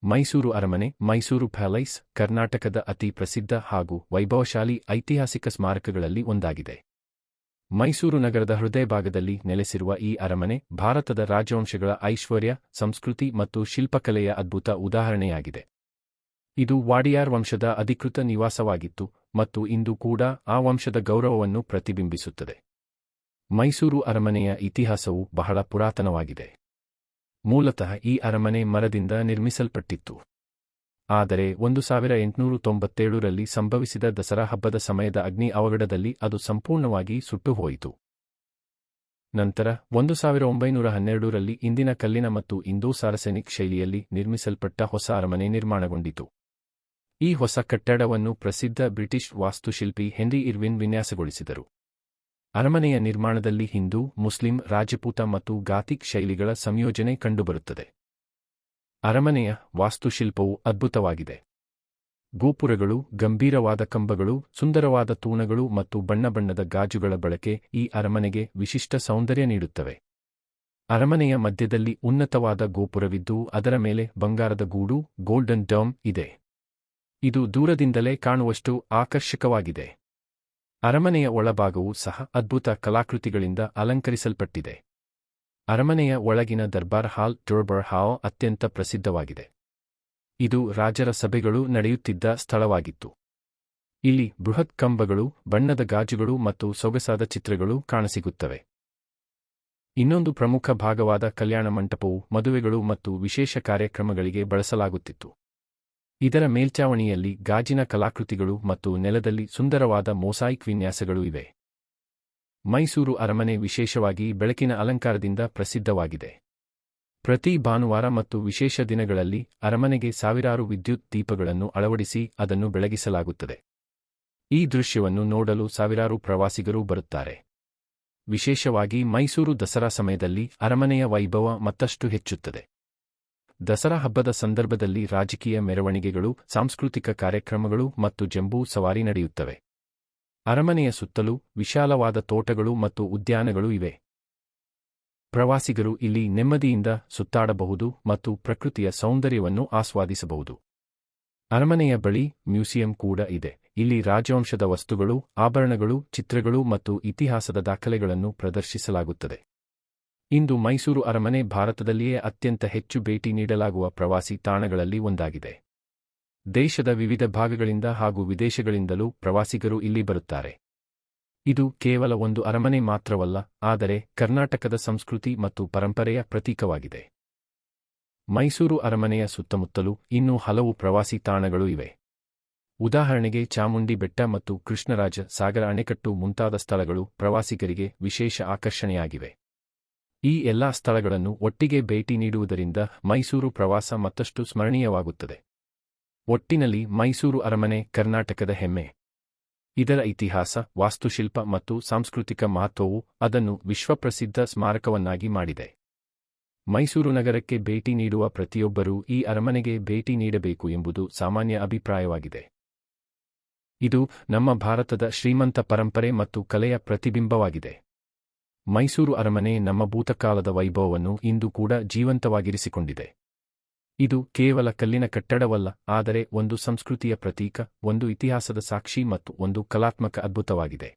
ಮೈಸೂರು ಅರಮನೆ, ಮೈಸೂರು ಪ್ಯಾಲೇಸ್, ಕರ್ನಾಟಕದ ಅತಿ ಪ್ರಸಿದ್ಧ ಹಾಗೂ ವೈಭವಶಾಲಿ ಐತಿಹಾಸಿಕ ಸ್ಮಾರಕಗಳಲ್ಲಿ ಒಂದಾಗಿದೆ. ಮೈಸೂರು ನಗರದ ಹೃದಯಭಾಗದಲ್ಲಿ ನೆಲೆಸಿರುವ ಈ ಅರಮನೆ ಭಾರತದ ರಾಜವಂಶಗಳ ಐಶ್ವರ್ಯ, ಸಂಸ್ಕೃತಿ ಮತ್ತು ಶಿಲ್ಪಕಲೆಯ ಅದ್ಭುತ ಉದಾಹರಣೆಯಾಗಿದೆ. ಇದು ವಾಡಿಯಾರ್ ವಂಶದ ಅಧಿಕೃತ ನಿವಾಸವಾಗಿತ್ತು ಮತ್ತು ಇಂದು ಕೂಡ ಆ ವಂಶದ ಗೌರವವನ್ನು ಪ್ರತಿಬಿಂಬಿಸುತ್ತದೆ. ಮೈಸೂರು ಅರಮನೆಯ ಇತಿಹಾಸವು ಬಹಳ ಪುರಾತನವಾಗಿದೆ. ಮೂಲತಃ ಈ ಅರಮನೆ ಮರದಿಂದ ನಿರ್ಮಿಸಲ್ಪಟ್ಟಿತ್ತು. ಆದರೆ 1897ರಲ್ಲಿ ಸಂಭವಿಸಿದ ದಸರಾ ಹಬ್ಬದ ಸಮಯದ ಅಗ್ನಿ ಅವಘಡದಲ್ಲಿ ಅದು ಸಂಪೂರ್ಣವಾಗಿ ಸುಟ್ಟುಹೋಯಿತು. ನಂತರ 1912ರಲ್ಲಿ ಇಂದಿನ ಕಲ್ಲಿನ ಮತ್ತು ಇಂಡೋ ಸಾರಸೆನಿಕ್ ಶೈಲಿಯಲ್ಲಿ ನಿರ್ಮಿಸಲ್ಪಟ್ಟ ಹೊಸ ಅರಮನೆ ನಿರ್ಮಾಣಗೊಂಡಿತು. ಈ ಹೊಸ ಕಟ್ಟಡವನ್ನು ಪ್ರಸಿದ್ಧ ಬ್ರಿಟಿಷ್ ವಾಸ್ತುಶಿಲ್ಪಿ ಹೆನ್ರಿ ಇರ್ವಿನ್ ವಿನ್ಯಾಸಗೊಳಿಸಿದರು. ಅರಮನೆಯ ನಿರ್ಮಾಣದಲ್ಲಿ ಹಿಂದೂ, ಮುಸ್ಲಿಂ, ರಾಜಪೂತ ಮತ್ತು ಗಾಥಿಕ್ ಶೈಲಿಗಳ ಸಂಯೋಜನೆ ಕಂಡುಬರುತ್ತದೆ. ಅರಮನೆಯ ವಾಸ್ತುಶಿಲ್ಪವು ಅದ್ಭುತವಾಗಿದೆ. ಗೋಪುರಗಳು, ಗಂಭೀರವಾದ ಕಂಬಗಳು, ಸುಂದರವಾದ ತೂಣಗಳು ಮತ್ತು ಬಣ್ಣದ ಗಾಜುಗಳ ಬಳಕೆ ಈ ಅರಮನೆಗೆ ವಿಶಿಷ್ಟ ಸೌಂದರ್ಯ ನೀಡುತ್ತವೆ. ಅರಮನೆಯ ಮಧ್ಯದಲ್ಲಿ ಉನ್ನತವಾದ ಗೋಪುರವಿದ್ದು ಅದರ ಮೇಲೆ ಬಂಗಾರದ ಗೂಡು, ಗೋಲ್ಡನ್ ಡೌಮ್ ಇದೆ. ಇದು ದೂರದಿಂದಲೇ ಕಾಣುವಷ್ಟು ಆಕರ್ಷಕವಾಗಿದೆ. ಅರಮನೆಯ ಒಳಭಾಗವೂ ಸಹ ಅದ್ಭುತ ಕಲಾಕೃತಿಗಳಿಂದ ಅಲಂಕರಿಸಲ್ಪಟ್ಟಿದೆ. ಅರಮನೆಯ ಒಳಗಿನ ದರ್ಬಾರ್ ಹಾಲ್, ಡರ್ಬಾರ್ ಹಾಲ್ ಅತ್ಯಂತ ಪ್ರಸಿದ್ಧವಾಗಿದೆ. ಇದು ರಾಜರ ಸಭೆಗಳು ನಡೆಯುತ್ತಿದ್ದ ಸ್ಥಳವಾಗಿತ್ತು. ಇಲ್ಲಿ ಬೃಹತ್ ಕಂಬಗಳು, ಬಣ್ಣದ ಗಾಜುಗಳು ಮತ್ತು ಸೊಗಸಾದ ಚಿತ್ರಗಳು ಕಾಣಸಿಗುತ್ತವೆ. ಇನ್ನೊಂದು ಪ್ರಮುಖ ಭಾಗವಾದ ಕಲ್ಯಾಣ ಮಂಟಪವು ಮದುವೆಗಳು ಮತ್ತು ವಿಶೇಷ ಕಾರ್ಯಕ್ರಮಗಳಿಗೆ ಬಳಸಲಾಗುತ್ತಿತ್ತು. ಇದರ ಮೇಲ್ಛಾವಣಿಯಲ್ಲಿ ಗಾಜಿನ ಕಲಾಕೃತಿಗಳು ಮತ್ತು ನೆಲದಲ್ಲಿ ಸುಂದರವಾದ ಮೊಸಾಯಿಕ್ ವಿನ್ಯಾಸಗಳು ಇವೆ. ಮೈಸೂರು ಅರಮನೆ ವಿಶೇಷವಾಗಿ ಬೆಳಕಿನ ಅಲಂಕಾರದಿಂದ ಪ್ರಸಿದ್ಧವಾಗಿದೆ. ಪ್ರತಿ ಭಾನುವಾರ ಮತ್ತು ವಿಶೇಷ ದಿನಗಳಲ್ಲಿ ಅರಮನೆಗೆ ಸಾವಿರಾರು ವಿದ್ಯುತ್ ದೀಪಗಳನ್ನು ಅಳವಡಿಸಿ ಅದನ್ನು ಬೆಳಗಿಸಲಾಗುತ್ತದೆ. ಈ ದೃಶ್ಯವನ್ನು ನೋಡಲು ಸಾವಿರಾರು ಪ್ರವಾಸಿಗರು ಬರುತ್ತಾರೆ. ವಿಶೇಷವಾಗಿ ಮೈಸೂರು ದಸರಾ ಸಮಯದಲ್ಲಿ ಅರಮನೆಯ ವೈಭವ ಮತ್ತಷ್ಟು ಹೆಚ್ಚುತ್ತದೆ. ದಸರಾ ಹಬ್ಬದ ಸಂದರ್ಭದಲ್ಲಿ ರಾಜಕೀಯ ಮೆರವಣಿಗೆಗಳು, ಸಾಂಸ್ಕೃತಿಕ ಕಾರ್ಯಕ್ರಮಗಳು ಮತ್ತು ಜಂಬೂ ಸವಾರಿ ನಡೆಯುತ್ತವೆ. ಅರಮನೆಯ ಸುತ್ತಲೂ ವಿಶಾಲವಾದ ತೋಟಗಳು ಮತ್ತು ಉದ್ಯಾನಗಳು ಇವೆ. ಪ್ರವಾಸಿಗರು ಇಲ್ಲಿ ನೆಮ್ಮದಿಯಿಂದ ಸುತ್ತಾಡಬಹುದು ಮತ್ತು ಪ್ರಕೃತಿಯ ಸೌಂದರ್ಯವನ್ನು ಆಸ್ವಾದಿಸಬಹುದು. ಅರಮನೆಯ ಬಳಿ ಮ್ಯೂಸಿಯಂ ಕೂಡ ಇದೆ. ಇಲ್ಲಿ ರಾಜವಂಶದ ವಸ್ತುಗಳು, ಆಭರಣಗಳು, ಚಿತ್ರಗಳು ಮತ್ತು ಇತಿಹಾಸದ ದಾಖಲೆಗಳನ್ನು ಪ್ರದರ್ಶಿಸಲಾಗುತ್ತದೆ. ಇಂದು ಮೈಸೂರು ಅರಮನೆ ಭಾರತದಲ್ಲಿಯೇ ಅತ್ಯಂತ ಹೆಚ್ಚು ಭೇಟಿ ನೀಡಲಾಗುವ ಪ್ರವಾಸಿ ತಾಣಗಳಲ್ಲಿ ಒಂದಾಗಿದೆ. ದೇಶದ ವಿವಿಧ ಭಾಗಗಳಿಂದ ಹಾಗೂ ವಿದೇಶಗಳಿಂದಲೂ ಪ್ರವಾಸಿಗರು ಇಲ್ಲಿ ಬರುತ್ತಾರೆ. ಇದು ಕೇವಲ ಒಂದು ಅರಮನೆ ಮಾತ್ರವಲ್ಲ, ಆದರೆ ಕರ್ನಾಟಕದ ಸಂಸ್ಕೃತಿ ಮತ್ತು ಪರಂಪರೆಯ ಪ್ರತೀಕವಾಗಿದೆ. ಮೈಸೂರು ಅರಮನೆಯ ಸುತ್ತಮುತ್ತಲೂ ಇನ್ನೂ ಹಲವು ಪ್ರವಾಸಿ ತಾಣಗಳು ಇವೆ. ಉದಾಹರಣೆಗೆ ಚಾಮುಂಡಿ ಬೆಟ್ಟ ಮತ್ತು ಕೃಷ್ಣರಾಜ ಸಾಗರ ಅಣೆಕಟ್ಟು ಮುಂತಾದ ಸ್ಥಳಗಳು ಪ್ರವಾಸಿಗರಿಗೆ ವಿಶೇಷ ಆಕರ್ಷಣೆಯಾಗಿವೆ. ಈ ಎಲ್ಲಾ ಸ್ಥಳಗಳನ್ನು ಒಟ್ಟಿಗೆ ಭೇಟಿ ನೀಡುವುದರಿಂದ ಮೈಸೂರು ಪ್ರವಾಸ ಮತ್ತಷ್ಟು ಸ್ಮರಣೀಯವಾಗುತ್ತದೆ. ಒಟ್ಟಿನಲ್ಲಿ ಮೈಸೂರು ಅರಮನೆ ಕರ್ನಾಟಕದ ಹೆಮ್ಮೆ. ಇದರ ಇತಿಹಾಸ, ವಾಸ್ತುಶಿಲ್ಪ ಮತ್ತು ಸಾಂಸ್ಕೃತಿಕ ಮಹತ್ವವು ಅದನ್ನು ವಿಶ್ವಪ್ರಸಿದ್ಧ ಸ್ಮಾರಕವನ್ನಾಗಿ ಮಾಡಿದೆ. ಮೈಸೂರು ನಗರಕ್ಕೆ ಭೇಟಿ ನೀಡುವ ಪ್ರತಿಯೊಬ್ಬರೂ ಈ ಅರಮನೆಗೆ ಭೇಟಿ ನೀಡಬೇಕು ಎಂಬುದು ಸಾಮಾನ್ಯ ಅಭಿಪ್ರಾಯವಾಗಿದೆ. ಇದು ನಮ್ಮ ಭಾರತದ ಶ್ರೀಮಂತ ಪರಂಪರೆ ಮತ್ತು ಕಲೆಯ ಪ್ರತಿಬಿಂಬವಾಗಿದೆ. ಮೈಸೂರು ಅರಮನೆ ನಮ್ಮ ಭೂತಕಾಲದ ವೈಭವವನ್ನು ಇಂದು ಕೂಡ ಜೀವಂತವಾಗಿರಿಸಿಕೊಂಡಿದೆ. ಇದು ಕೇವಲ ಕಲ್ಲಿನ ಕಟ್ಟಡವಲ್ಲ, ಆದರೆ ಒಂದು ಸಂಸ್ಕೃತಿಯ ಪ್ರತೀಕ, ಒಂದು ಇತಿಹಾಸದ ಸಾಕ್ಷಿ ಮತ್ತು ಒಂದು ಕಲಾತ್ಮಕ ಅದ್ಭುತವಾಗಿದೆ.